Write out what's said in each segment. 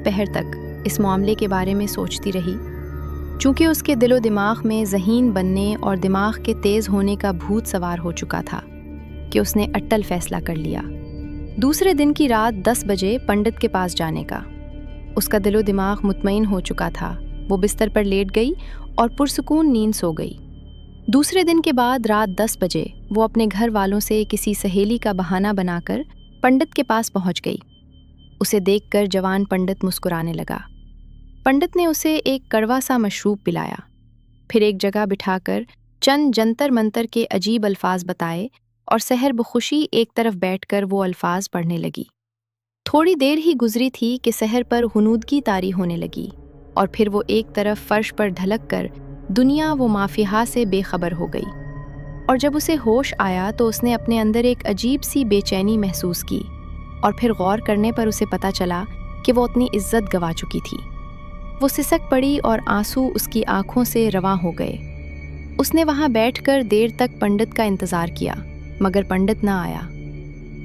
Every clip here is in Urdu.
پہر تک اس معاملے کے بارے میں سوچتی رہی، چونکہ اس کے دل و دماغ میں ذہین بننے اور دماغ کے تیز ہونے کا بھوت سوار ہو چکا تھا کہ اس نے اٹل فیصلہ کر لیا دوسرے دن کی رات 10 بجے پنڈت کے پاس جانے کا۔ اس کا دل و دماغ مطمئن ہو چکا تھا، وہ بستر پر لیٹ گئی اور پرسکون نیند سو گئی۔ دوسرے دن کے بعد رات 10 بجے وہ اپنے گھر والوں سے کسی سہیلی کا بہانہ بنا کر پنڈت کے پاس پہنچ گئی۔ اسے دیکھ کر جوان پنڈت مسکرانے لگا۔ پنڈت نے اسے ایک کڑوا سا مشروب پلایا، پھر ایک جگہ بٹھا کر چند جنتر منتر کے عجیب الفاظ بتائے اور سحر بخوشی ایک طرف بیٹھ کر وہ الفاظ پڑھنے لگی۔ تھوڑی دیر ہی گزری تھی کہ سحر پر غنودگی طاری ہونے لگی اور پھر وہ ایک طرف فرش پر ڈھلک کر دنیا و مافیہا سے بے خبر ہو گئی، اور جب اسے ہوش آیا تو اس نے اپنے اندر ایک عجیب سی بے چینی محسوس کی، اور پھر غور کرنے پر اسے پتہ چلا کہ وہ اپنی عزت گوا چکی تھی۔ وہ سسک پڑی اور آنسو اس کی آنکھوں سے رواں ہو گئے۔ اس نے وہاں بیٹھ کر دیر تک پنڈت کا انتظار کیا، مگر پنڈت نہ آیا۔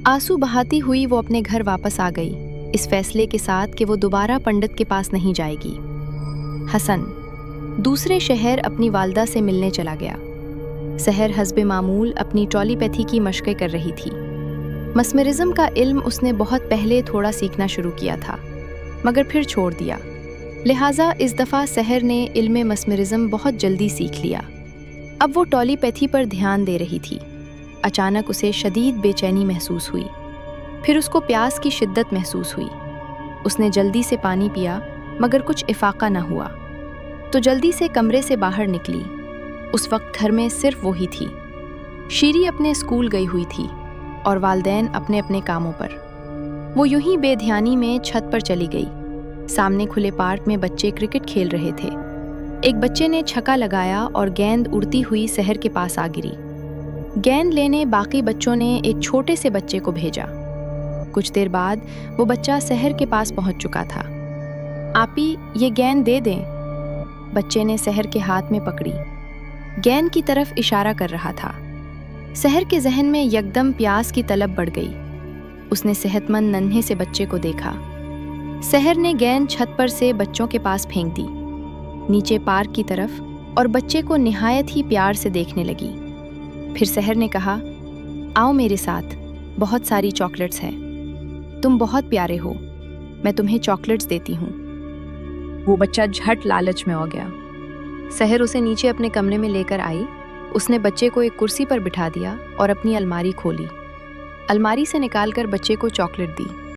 آنسو بہاتی ہوئی وہ اپنے گھر واپس آ گئی، اس فیصلے کے ساتھ کہ وہ دوبارہ پنڈت کے پاس نہیں جائے گی۔ حسن دوسرے شہر اپنی والدہ سے ملنے چلا گیا۔ سحر حسب معمول اپنی ٹالی پیتھی کی مشقیں کر رہی تھی۔ مسمرزم کا علم اس نے بہت پہلے تھوڑا سیکھنا شروع کیا تھا، مگر پھر چھوڑ دیا، لہٰذا اس دفعہ سحر نے علم مسمرزم بہت جلدی سیکھ لیا۔ اب وہ ٹالی پیتھی پر دھیان دے رہی تھی۔ اچانک اسے شدید بے چینی محسوس ہوئی، پھر اس کو پیاس کی شدت محسوس ہوئی۔ اس نے جلدی سے پانی پیا، مگر کچھ افاقہ نہ ہوا، تو جلدی سے کمرے سے باہر نکلی۔ اس وقت گھر میں صرف وہی تھی۔ شیری اپنے اسکول گئی ہوئی تھی اور والدین اپنے اپنے کاموں پر۔ وہ یوں ہی بے دھیانی میں چھت پر چلی گئی۔ سامنے کھلے پارک میں بچے کرکٹ کھیل رہے تھے۔ ایک بچے نے چھکا لگایا اور گیند اڑتی ہوئی سحر کے پاس آ گری۔ گیند لینے باقی بچوں نے ایک چھوٹے سے بچے کو بھیجا۔ کچھ دیر بعد وہ بچہ سحر کے پاس پہنچ چکا تھا۔ آپی، یہ گیند دے دیں۔ بچے نے سحر کے ہاتھ میں پکڑی، گیند کی طرف اشارہ کر رہا تھا۔ سحر کے ذہن میں یکدم پیاس کی طلب بڑھ گئی۔ اس نے صحت مند ننھے سے بچے کو دیکھا۔ سحر نے گیند چھت پر سے بچوں کے پاس پھینک دی، نیچے پارک کی طرف، اور بچے کو نہایت ہی پیار سے دیکھنے لگی۔ پھر سحر نے کہا، آؤ میرے ساتھ، بہت ساری چاکلیٹس ہیں، تم بہت پیارے ہو، میں تمہیں چاکلیٹس دیتی ہوں۔ وہ بچہ جھٹ لالچ میں ہو گیا۔ سحر اسے نیچے اپنے کمرے میں لے کر آئی۔ اس نے بچے کو ایک کرسی پر بٹھا دیا اور اپنی الماری کھولی۔ الماری سے نکال کر بچے کو چاکلیٹ دی۔